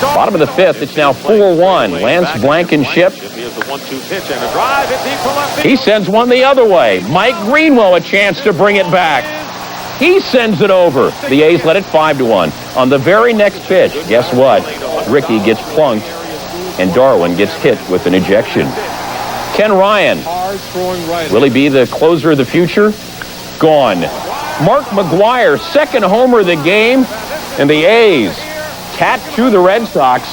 Bottom of the fifth, it's now 4-1. Lance Blankenship. He sends one the other way. Mike Greenwell a chance to bring it back. He sends it over. The A's let it 5-1. On the very next pitch, guess what? Ricky gets plunked, and Darwin gets hit with an ejection. Ken Ryan. Will he be the closer of the future? Gone. Mark McGwire, second homer of the game, and the A's tattoo the Red Sox,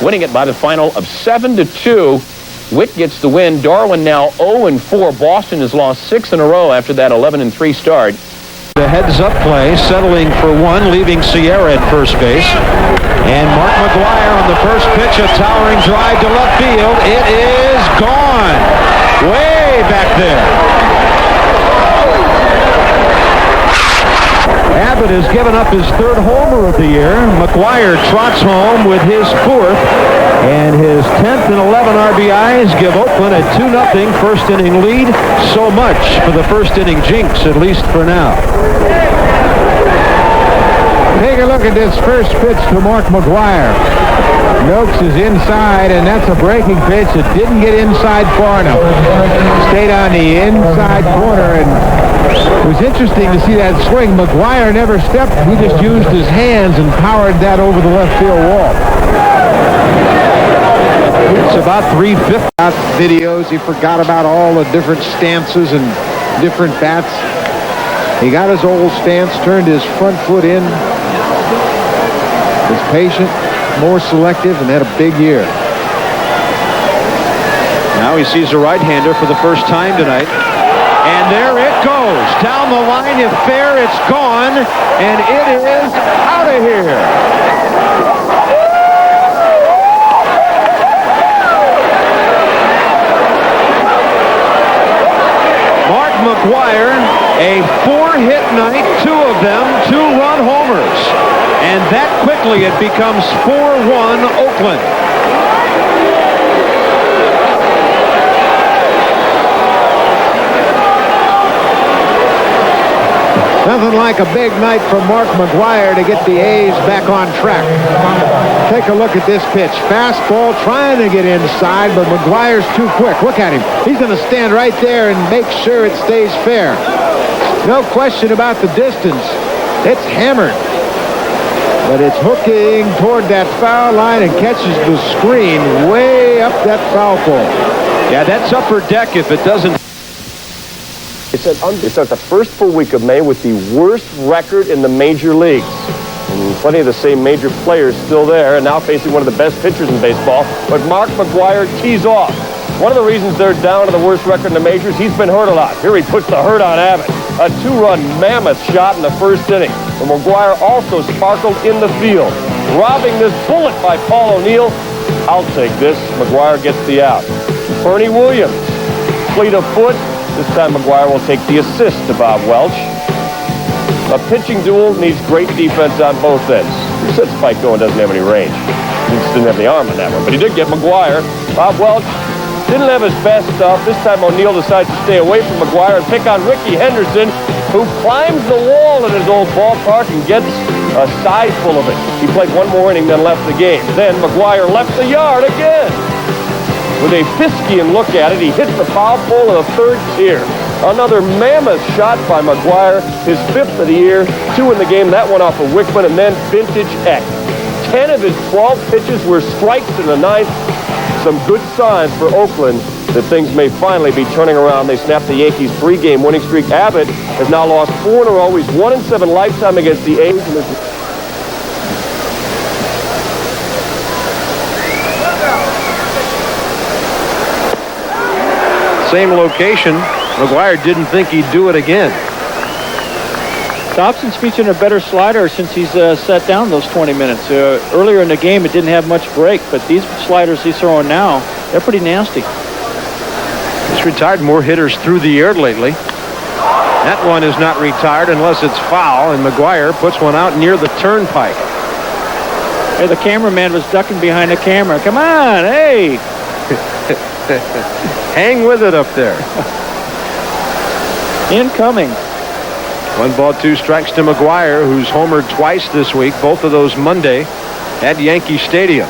winning it by the final of 7-2. Witt gets the win. Darwin now 0-4. Boston has lost 6 in a row after that 11-3 start. The heads-up play, settling for one, leaving Sierra at first base. And Mark McGwire on the first pitch, a towering drive to left field. It is gone. Way back there. Abbott has given up his third homer of the year. McGwire trots home with his fourth. And his 10th and 11 RBIs give Oakland a 2-0 first inning lead. So much for the first inning jinx, at least for now. Take a look at this first pitch to Mark McGwire. Noakes is inside, and that's a breaking pitch. It didn't get inside far enough. Stayed on the inside corner, and it was interesting to see that swing. McGwire never stepped. He just used his hands and powered that over the left field wall. It's about 350. Videos, he forgot about all the different stances and different bats. He got his old stance, turned his front foot in, was patient, more selective, and had a big year. Now he sees a right-hander for the first time tonight. And there it goes. Down the line, if fair, it's gone. And it is out of here. Mark McGwire, a 4-hit night, 2 of them 2-run homers. And that quickly it becomes 4-1 Oakland. Nothing like a big night for Mark McGwire to get the A's back on track. Take a look at this pitch. Fastball trying to get inside, but McGwire's too quick. Look at him. He's going to stand right there and make sure it stays fair. No question about the distance. It's hammered. But it's hooking toward that foul line and catches the screen way up that foul pole. Yeah, that's upper deck if it doesn't. It's at the first full week of May with the worst record in the major leagues. And plenty of the same major players still there and now facing one of the best pitchers in baseball. But Mark McGwire tees off. One of the reasons they're down to the worst record in the majors, he's been hurt a lot. Here he puts the hurt on Abbott. A 2-run mammoth shot in the first inning. But McGwire also sparkled in the field. Robbing this bullet by Paul O'Neill. I'll take this. McGwire gets the out. Bernie Williams, fleet of foot. This time McGwire will take the assist to Bob Welch. A pitching duel needs great defense on both ends. Who said Spike Owen doesn't have any range? He just didn't have the arm on that one. But he did get McGwire. Bob Welch didn't have his best stuff. This time O'Neill decides to stay away from McGwire and pick on Ricky Henderson, who climbs the wall in his old ballpark and gets a side full of it. He played one more inning, then left the game. Then McGwire left the yard again. With a Fiskian look at it, he hits the foul pole in the third tier. Another mammoth shot by McGwire, his 5th of the year, 2 in the game, that one off of Wickman, and then vintage X. 10 of his 12 pitches were strikes in the 9th. Some good signs for Oakland that things may finally be turning around. They snapped the Yankees' 3-game winning streak. Abbott has now lost 4 in a row. He's 1-7 lifetime against the A's. Same location. McGwire didn't think he'd do it again. Dobson's featuring a better slider since he's sat down those 20 minutes. Earlier in the game, it didn't have much break, but these sliders he's throwing now, they're pretty nasty. He's retired more hitters through the air lately. That one is not retired unless it's foul, and McGwire puts one out near the turnpike. Hey, the cameraman was ducking behind the camera. Come on, hey! Hang with it up there. Incoming. 1 ball, 2 strikes to McGwire, who's homered twice this week, both of those Monday. at Yankee Stadium.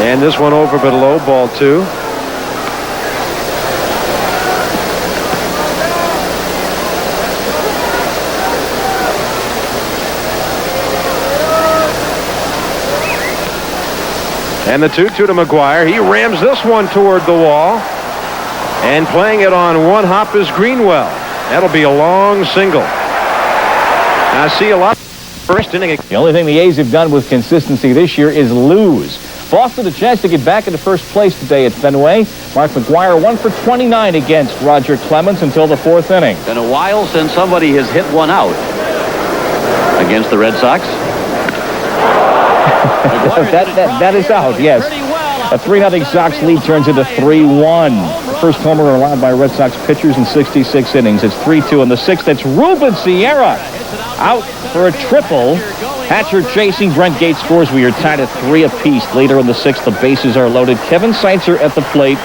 And this one over but low, ball 2. And the 2-2 to McGwire. He rams this one toward the wall. And playing it on one hop is Greenwell. That'll be a long single. I see a lot first inning. The only thing the A's have done with consistency this year is lose. Boston a chance to get back into first place today at Fenway. Mark McGwire 1 for 29 against Roger Clemens until the 4th inning. Been a while since somebody has hit one out against the Red Sox. that is out, yes. A 3-0 Sox lead turns into 3-1. First homer allowed by Red Sox pitchers in 66 innings. It's 3-2 in the 6th. It's Ruben Sierra out for a triple. Hatcher chasing. Brent Gates scores. We are tied at 3 apiece. Later in the 6th, the bases are loaded. Kevin Seitzer at the plate.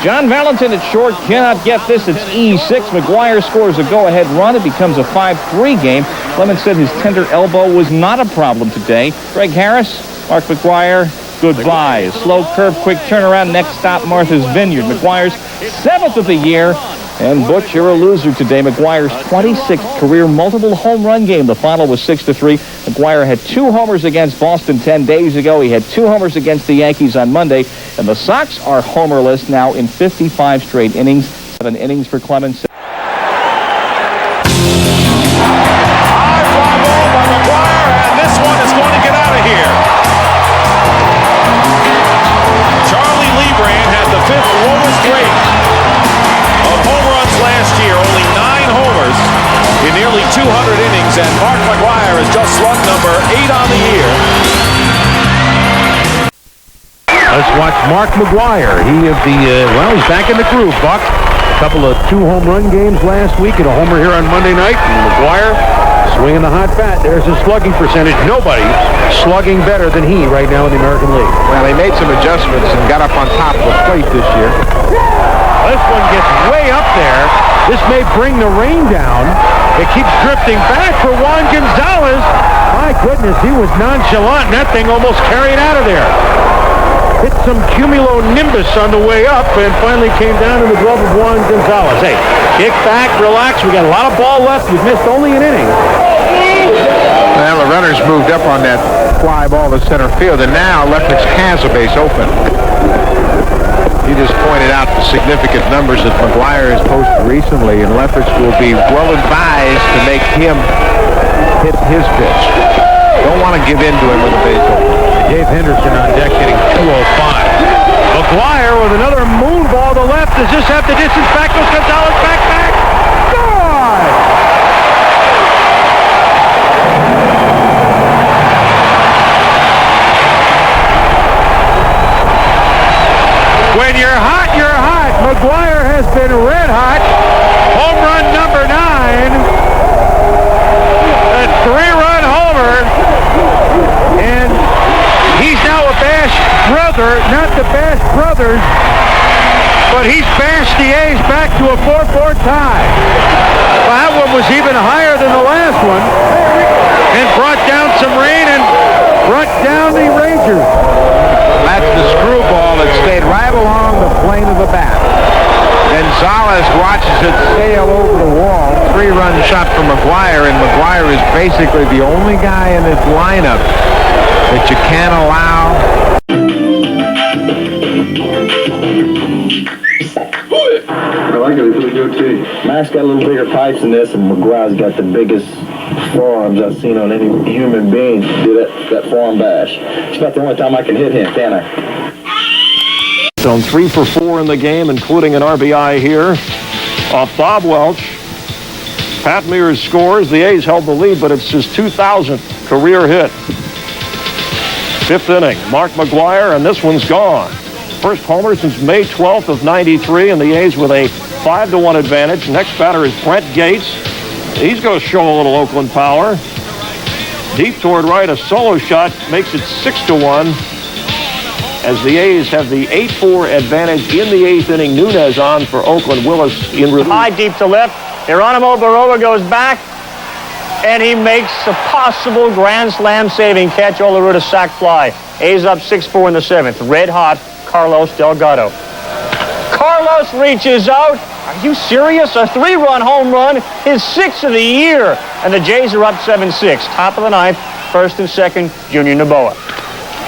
John Valentin at short cannot get this. It's E6. McGwire scores a go-ahead run. It becomes a 5-3 game. Clemens said his tender elbow was not a problem today. Greg Harris, Mark McGwire, goodbye. Slow curve, quick turnaround. Next stop, Martha's Vineyard. McGwire's 7th of the year. And Butch, you're a loser today. McGwire's 26th career multiple home run game. The final was 6-3. McGwire had 2 homers against Boston 10 days ago. He had 2 homers against the Yankees on Monday. And the Sox are homerless now in 55 straight innings. 7 innings for Clemens. Nearly 200 innings, and Mark McGwire has just slugged number 8 on the year. Let's watch Mark McGwire. He's back in the groove, Buck. A couple of 2 home run games last week and a homer here on Monday night. And McGwire swinging the hot bat. There's his slugging percentage. Nobody slugging better than he right now in the American League. Well, he made some adjustments and got up on top of the plate this year. This one gets way up there. This may bring the rain down. It keeps drifting back for Juan Gonzalez. My goodness, he was nonchalant, and that thing almost carried out of there. Hit some cumulonimbus on the way up and finally came down in the glove of Juan Gonzalez. Hey, kick back, relax. We got a lot of ball left. We've missed only an inning. Well, the runners moved up on that fly ball to center field, and now Lefferts has a base open. He just pointed out the significant numbers that McGwire has posted recently, and Lefferts will be well advised to make him hit his pitch. Don't want to give in to him with a base open. Dave Henderson on deck hitting 205. McGwire with another moon ball to left. Does this have the distance back? Goes Gonzalez back. Gone! When you're hot, you're hot. McGwire has been red hot. Home run number 9. A 3-run homer. And he's now a Bash brother, not the Bash brothers, but he's bashed the A's back to a 4-4 tie. Well, that one was even higher than the last one and brought down some rain and brought down the Rangers. That's the screwball that stayed right along the plane of the bat. Gonzalez watches it sail over the wall. 3-run shot from McGwire, and McGwire is basically the only guy in this lineup that you can't allow. I like it. He put a good tee. Max got a little bigger pipes than this, and McGwire's got the biggest forearms I've seen on any human being do that forearm bash. It's not the only time I can hit him, can I? So 3 for 4 in the game, including an RBI here off Bob Welch. Pat Mears scores. The A's held the lead, but it's his 2,000th career hit. 5th inning, Mark McGwire, and this one's gone. First homer since May 12th of '93, and the A's with a 5-1 advantage. Next batter is Brent Gates. He's going to show a little Oakland power. Deep toward right, a solo shot makes it 6-1. As the A's have the 8-4 advantage in the 8th inning. Nunez on for Oakland. Willis in relief. High, deep to left. Geronimo Barroga goes back. and he makes a possible Grand Slam saving catch. Olerud a sac fly. A's up 6-4 in the 7th. Red hot Carlos Delgado. Carlos reaches out. Are you serious? A 3-run home run, his 6th of the year. And the Jays are up 7-6. Top of the 9th, first and second, Junior Noboa.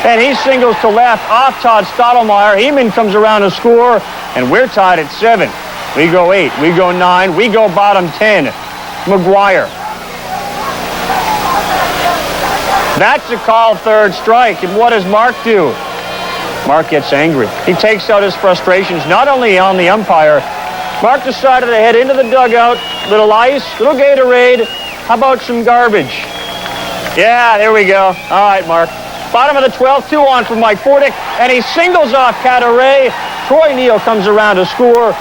And he singles to left off Todd Stottlemyre. Heeman comes around to score, and we're tied at 7. We go 8, we go 9, we go bottom 10. McGwire. That's a called third strike. And what does Mark do? Mark gets angry. He takes out his frustrations not only on the umpire. Mark decided to head into the dugout. Little ice, little Gatorade. How about some garbage? Yeah, there we go. All right, Mark. Bottom of the 12th, 2 on from Mike Bordick, and he singles off Cadore. Troy Neal comes around to score.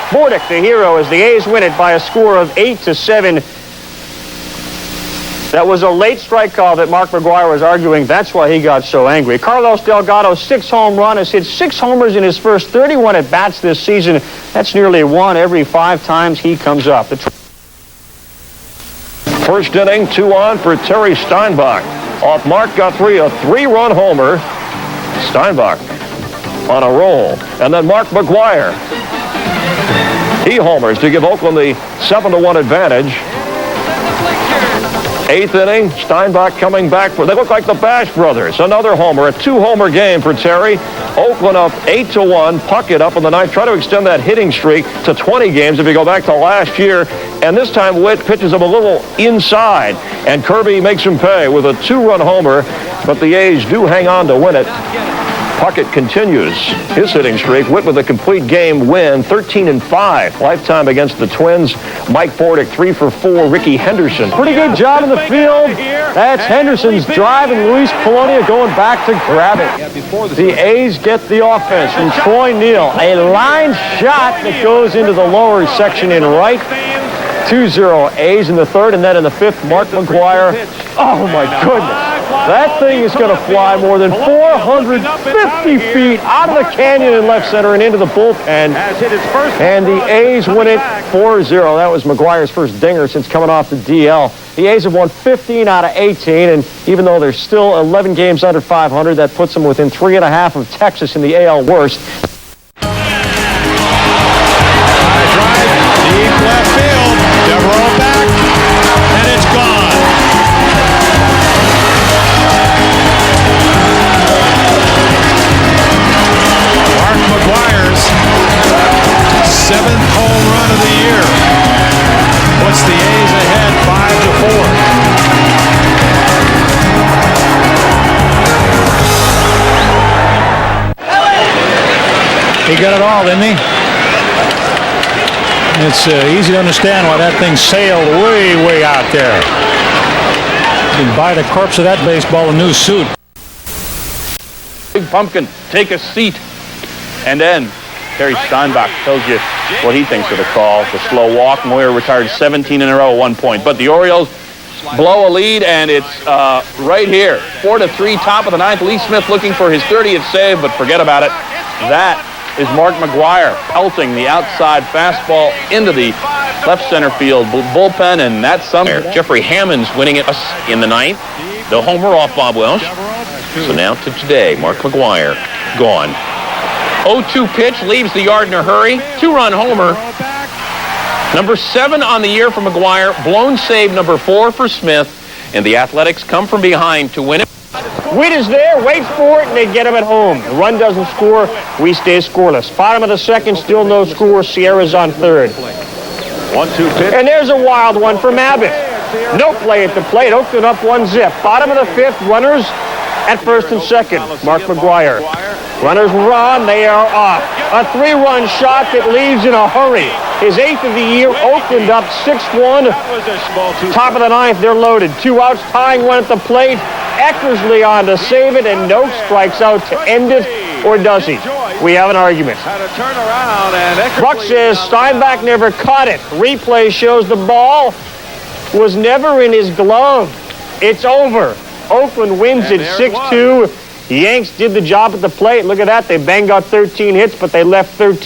Bordick, the hero, as the A's win it by a score of 8-7. That was a late strike call that Mark McGwire was arguing. That's why he got so angry. Carlos Delgado's 6th home run has hit 6 homers in his first 31 at-bats this season. That's nearly 1 every 5 times he comes up. First inning, 2 on for Terry Steinbach. Off Mark Guthrie, a 3-run homer. Steinbach on a roll. And then Mark McGwire. He homers to give Oakland the 7-1 advantage. 8th inning, Steinbach coming back for, they look like the Bash brothers. Another homer, a 2-homer game for Terry. Oakland up 8-1, Puckett up in the 9th. Try to extend that hitting streak to 20 games if you go back to last year. And this time Witt pitches him a little inside. And Kirby makes him pay with a 2-run homer. But the A's do hang on to win it. Puckett continues his hitting streak. Witt with a complete game win, 13-5. Lifetime against the Twins. Mike Bordick, 3 for 4. Ricky Henderson. Pretty good job in the field. That's Henderson's drive, and Luis Polonia going back to grab it. The A's get the offense from Troy Neal. A line shot that goes into the lower section in right. 2-0 A's in the 3rd, and then in the 5th, Mark McGwire. Oh, my goodness. That thing is going to fly more than 450 feet out of the canyon in left center and into the bullpen. And the A's win it 4-0. That was McGwire's first dinger since coming off the DL. The A's have won 15 out of 18, and even though they're still 11 games under 500, that puts them within 3.5 of Texas in the AL worst. Deep left field. Devereaux back, and it's gone. Mark McGwire's 7th home run of the year puts the A's ahead 5-4. He got it all, didn't he? It's easy to understand why that thing sailed way, way out there. You can buy the corpse of that baseball a new suit. Big Pumpkin, take a seat. And then Terry Steinbach tells you what he thinks of the call. The slow walk. Moyer retired 17 in a row at one point. But the Orioles blow a lead, and it's right here. 4-3, top of the 9th. Lee Smith looking for his 30th save, but forget about it. That is Mark McGwire pelting the outside fastball into the left center field bullpen, and that's somewhere. Jeffrey Hammond's winning it in the 9th. The homer off Bob Welsh. So now to today, Mark McGwire gone. 0-2 pitch, leaves the yard in a hurry. 2-run homer. Number 7 on the year for McGwire. Blown save number 4 for Smith. And the Athletics come from behind to win it. Witt is there, waits for it, and they get him at home. The run doesn't score, we stay scoreless. Bottom of the 2nd, still no score. Sierra's on 3rd. 1-2 pitch. And there's a wild one from Abbott. No play at the plate. Oakland up 1-zip. Bottom of the 5th, runners at 1st and 2nd. Mark McGwire. Runners run, they are off. A 3-run shot that leaves in a hurry. His 8th of the year. Oakland up 6-1. Top of the 9th, they're loaded. 2 outs, tying one at the plate. Eckersley on to save it, and no strikes out to end it, or does he? We have an argument. Buck says Steinbach never caught it. Replay shows the ball was never in his glove. It's over. Oakland wins it 6-2. The Yanks did the job at the plate. Look at that. They banged out 13 hits, but they left 13.